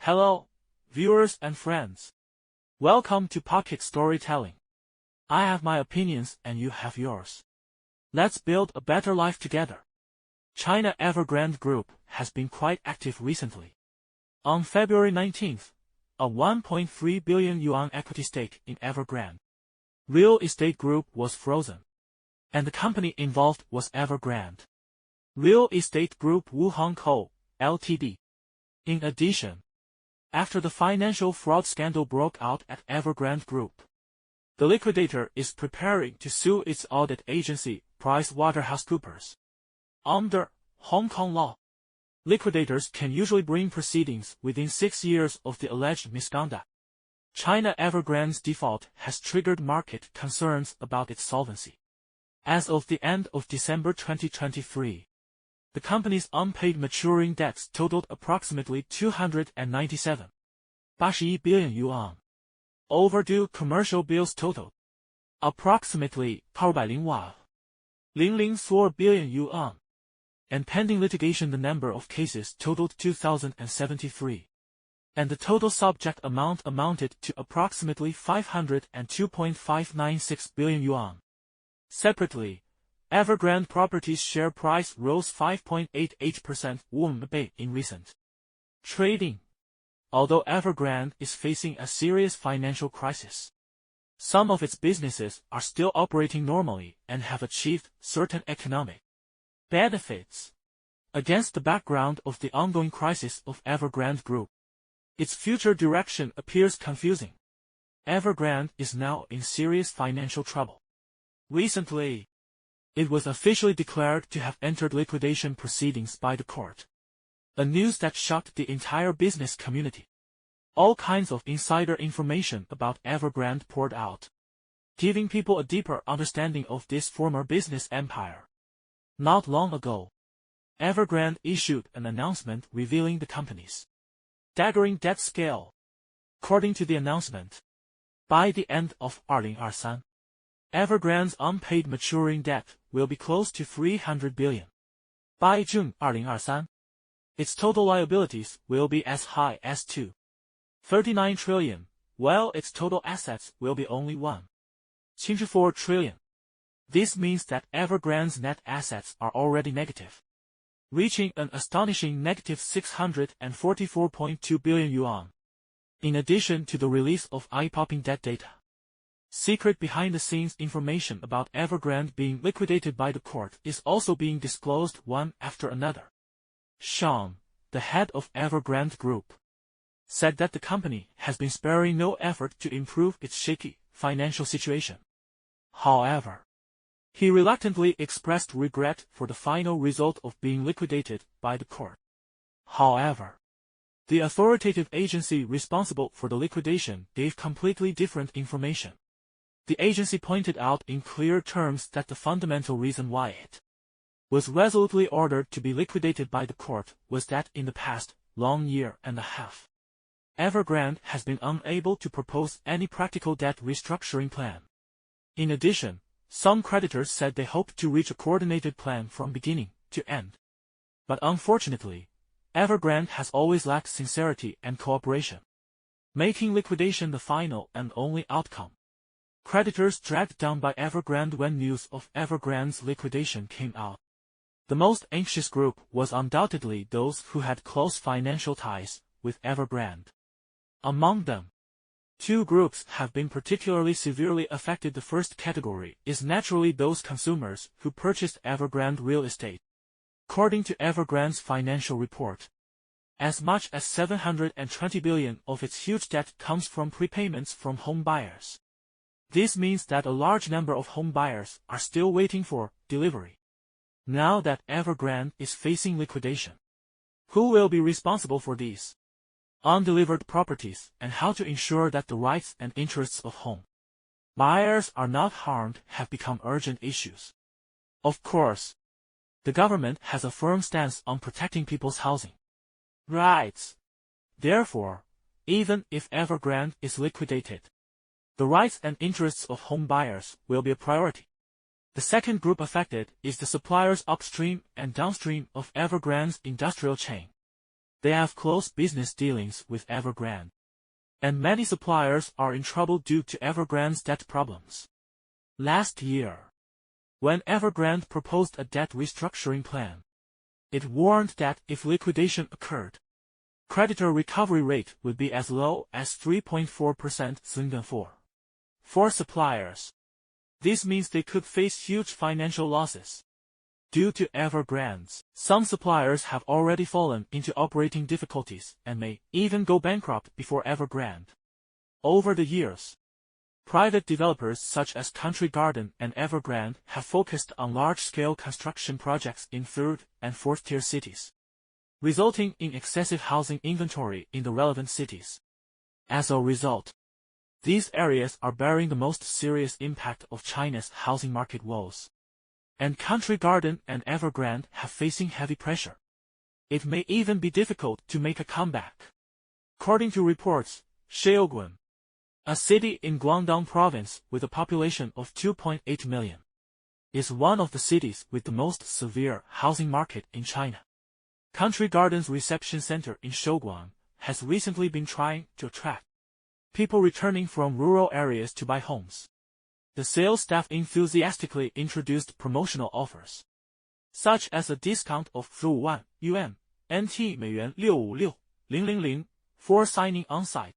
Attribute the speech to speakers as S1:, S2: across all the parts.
S1: Hello, viewers and friends. Welcome to Pocket Storytelling. I have my opinions and you have yours. Let's build a better life together. China Evergrande Group has been quite active recently. On February 19th, a 1.3 billion yuan equity stake in Evergrande Real Estate Group was frozen, and the company involved was Evergrande Real Estate Group Wuhan Co., Ltd. In addition, after the financial fraud scandal broke out at Evergrande Group, the liquidator is preparing to sue its audit agency, PricewaterhouseCoopers. Under Hong Kong law, liquidators can usually bring proceedings within 6 years of the alleged misconduct. China Evergrande's default has triggered market concerns about its solvency. As of the end of December 2023, the company's unpaid maturing debts totaled approximately 297.81 billion yuan. Overdue commercial bills totaled approximately 204 billion yuan. And pending litigation, the number of cases totaled 2,073. And the total subject amount amounted to approximately 502.596 billion yuan. Separately, Evergrande Properties' share price rose 5.88% Wuan in recent trading. Although Evergrande is facing a serious financial crisis, some of its businesses are still operating normally and have achieved certain economic benefits. Against the background of the ongoing crisis of Evergrande Group, its future direction appears confusing. Evergrande is now in serious financial trouble. Recently, it was officially declared to have entered liquidation proceedings by the court, a news that shocked the entire business community. All kinds of insider information about Evergrande poured out, giving people a deeper understanding of this former business empire. Not long ago, Evergrande issued an announcement revealing the company's staggering debt scale. According to the announcement, by the end of 2023, Evergrande's unpaid maturing debt will be close to 300 billion. By June 2023, its total liabilities will be as high as 239 trillion, while its total assets will be only 1.4 trillion. This means that Evergrande's net assets are already negative, reaching an astonishing negative 644.2 billion yuan. In addition to the release of eye-popping debt data, secret behind-the-scenes information about Evergrande being liquidated by the court is also being disclosed one after another. Sean, the head of Evergrande Group, said that the company has been sparing no effort to improve its shaky financial situation. However, he reluctantly expressed regret for the final result of being liquidated by the court. However, the authoritative agency responsible for the liquidation gave completely different information. The agency pointed out in clear terms that the fundamental reason why it was resolutely ordered to be liquidated by the court was that in the past long year and a half, Evergrande has been unable to propose any practical debt restructuring plan. In addition, some creditors said they hoped to reach a coordinated plan from beginning to end. But unfortunately, Evergrande has always lacked sincerity and cooperation, making liquidation the final and only outcome. Creditors dragged down by Evergrande when news of Evergrande's liquidation came out. The most anxious group was undoubtedly those who had close financial ties with Evergrande. Among them, two groups have been particularly severely affected. The first category is naturally those consumers who purchased Evergrande real estate. According to Evergrande's financial report, as much as 720 billion of its huge debt comes from prepayments from home buyers. This means that a large number of home buyers are still waiting for delivery. Now that Evergrande is facing liquidation, who will be responsible for these undelivered properties and how to ensure that the rights and interests of home buyers are not harmed have become urgent issues. Of course, the government has a firm stance on protecting people's housing rights. Therefore, even if Evergrande is liquidated, the rights and interests of home buyers will be a priority. The second group affected is the suppliers upstream and downstream of Evergrande's industrial chain. They have close business dealings with Evergrande. And many suppliers are in trouble due to Evergrande's debt problems. Last year, when Evergrande proposed a debt restructuring plan, it warned that if liquidation occurred, creditor recovery rate would be as low as 3.4% for suppliers. This means they could face huge financial losses. Due to Evergrande's, some suppliers have already fallen into operating difficulties and may even go bankrupt before Evergrande. Over the years, private developers such as Country Garden and Evergrande have focused on large-scale construction projects in third- and fourth-tier cities, resulting in excessive housing inventory in the relevant cities. As a result, these areas are bearing the most serious impact of China's housing market woes. And Country Garden and Evergrande have facing heavy pressure. It may even be difficult to make a comeback. According to reports, Shaoguan, a city in Guangdong province with a population of 2.8 million, is one of the cities with the most severe housing market in China. Country Garden's reception center in Shaoguan has recently been trying to attract people returning from rural areas to buy homes. The sales staff enthusiastically introduced promotional offers, such as a discount of 15,000 yuan (NT 656,000) for signing on-site,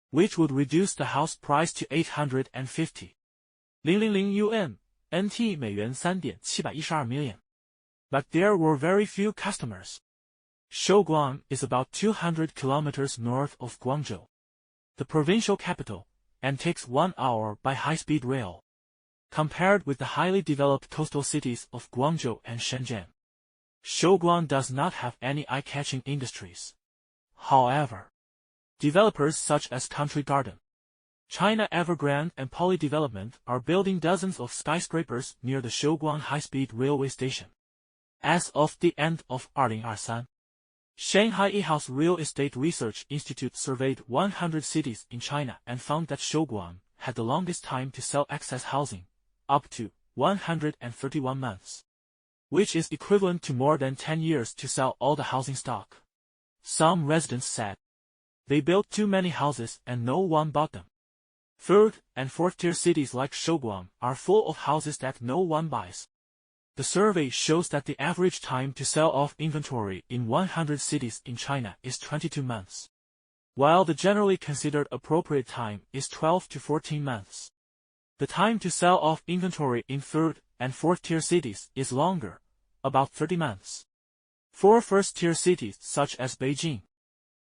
S1: which would reduce the house price to 850,000 yuan (NT 3.712 million). But there were very few customers. Shaoguan is about 200 kilometers north of Guangzhou, the provincial capital, and takes 1 hour by high-speed rail. Compared with the highly developed coastal cities of Guangzhou and Shenzhen, Shaoguan does not have any eye-catching industries. However, developers such as Country Garden, China Evergrande and Poly Development are building dozens of skyscrapers near the Shaoguan high-speed railway station. As of the end of 2023, Shanghai eHouse Real Estate Research Institute surveyed 100 cities in China and found that Shaoguan had the longest time to sell excess housing, up to 131 months, which is equivalent to more than 10 years to sell all the housing stock. Some residents said they built too many houses and no one bought them. Third- and fourth-tier cities like Shaoguan are full of houses that no one buys. The survey shows that the average time to sell off inventory in 100 cities in China is 22 months, while the generally considered appropriate time is 12 to 14 months. The time to sell off inventory in third- and fourth-tier cities is longer, about 30 months. For first-tier cities such as Beijing,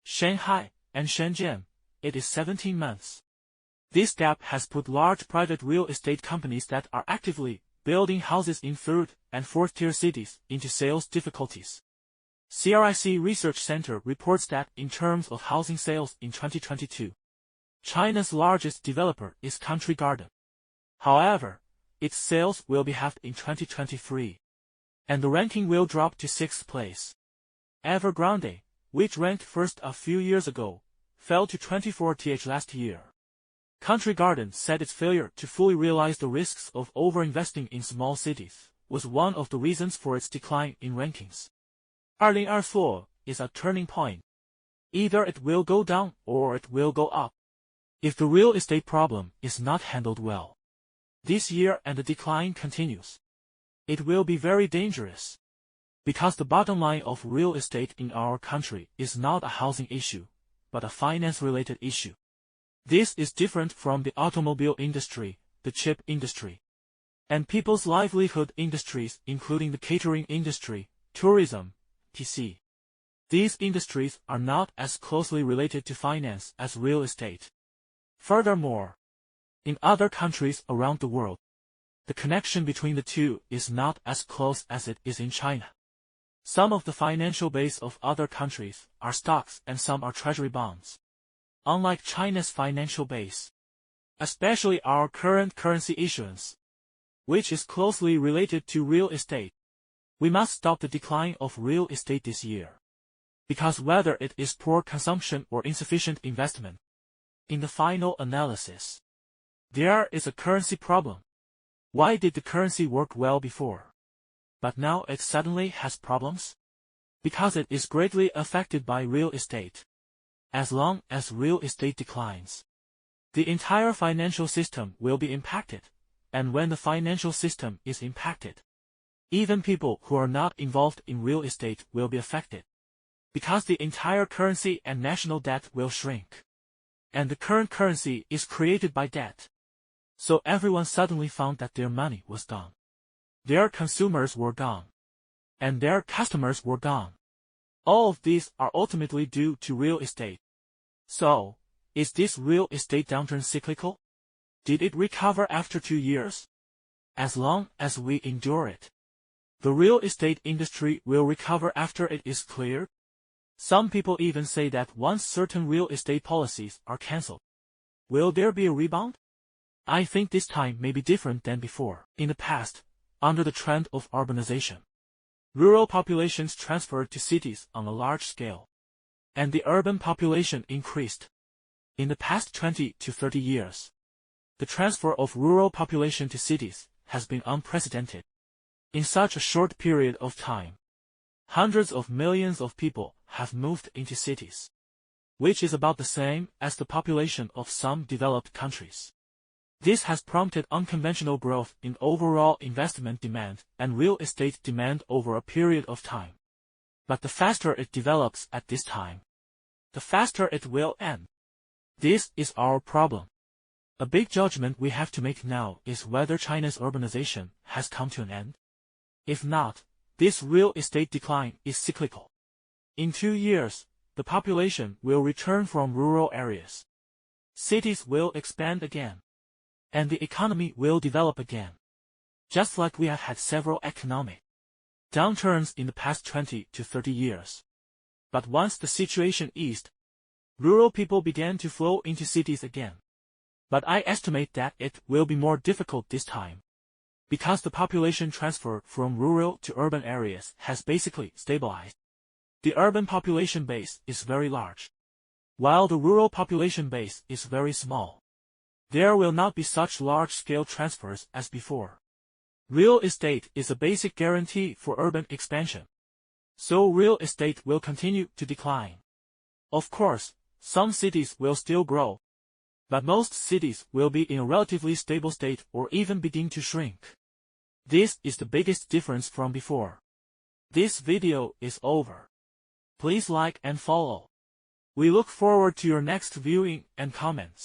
S1: Shanghai, and Shenzhen, it is 17 months. This gap has put large private real estate companies that are actively building houses in third- and fourth-tier cities into sales difficulties. CRIC Research Center reports that in terms of housing sales in 2022, China's largest developer is Country Garden. However, its sales will be halved in 2023, and the ranking will drop to 6th place. Evergrande, which ranked first a few years ago, fell to 24th last year. Country Garden said its failure to fully realize the risks of over-investing in small cities was one of the reasons for its decline in rankings. 2024 is a turning point. Either it will go down or it will go up. If the real estate problem is not handled well this year and the decline continues, it will be very dangerous. Because the bottom line of real estate in our country is not a housing issue, but a finance-related issue. This is different from the automobile industry, the chip industry, and people's livelihood industries including the catering industry, tourism, etc. These industries are not as closely related to finance as real estate. Furthermore, in other countries around the world, the connection between the two is not as close as it is in China. Some of the financial base of other countries are stocks and some are treasury bonds. Unlike China's financial base, especially our current currency issuance, which is closely related to real estate, we must stop the decline of real estate this year. Because whether it is poor consumption or insufficient investment, in the final analysis, there is a currency problem. Why did the currency work well before, but now it suddenly has problems? because it is greatly affected by real estate. As long as real estate declines, the entire financial system will be impacted, and when the financial system is impacted, even people who are not involved in real estate will be affected, because the entire currency and national debt will shrink. And the current currency is created by debt. So everyone suddenly found that their money was gone. Their consumers were gone. And their customers were gone. All of these are ultimately due to real estate. So, is this real estate downturn cyclical? Did it recover after 2 years? As long as we endure it, the real estate industry will recover after it is cleared. Some people even say that once certain real estate policies are cancelled, will there be a rebound? I think this time may be different than before. In the past, under the trend of urbanization, rural populations transferred to cities on a large scale, and the urban population increased. In the past 20 to 30 years, the transfer of rural population to cities has been unprecedented. In such a short period of time, hundreds of millions of people have moved into cities, which is about the same as the population of some developed countries. This has prompted unconventional growth in overall investment demand and real estate demand over a period of time. But the faster it develops at this time, the faster it will end. This is our problem. A big judgment we have to make now is whether China's urbanization has come to an end. If not, this real estate decline is cyclical. In 2 years, the population will return from rural areas. Cities will expand again. And the economy will develop again. Just like we have had several economic downturns in the past 20 to 30 years. But once the situation eased, rural people began to flow into cities again. But I estimate that it will be more difficult this time, because the population transfer from rural to urban areas has basically stabilized. The urban population base is very large, while the rural population base is very small. There will not be such large-scale transfers as before. Real estate is a basic guarantee for urban expansion. So real estate will continue to decline. Of course, some cities will still grow, but most cities will be in a relatively stable state or even begin to shrink. This is the biggest difference from before. This video is over. Please like and follow. We look forward to your next viewing and comments.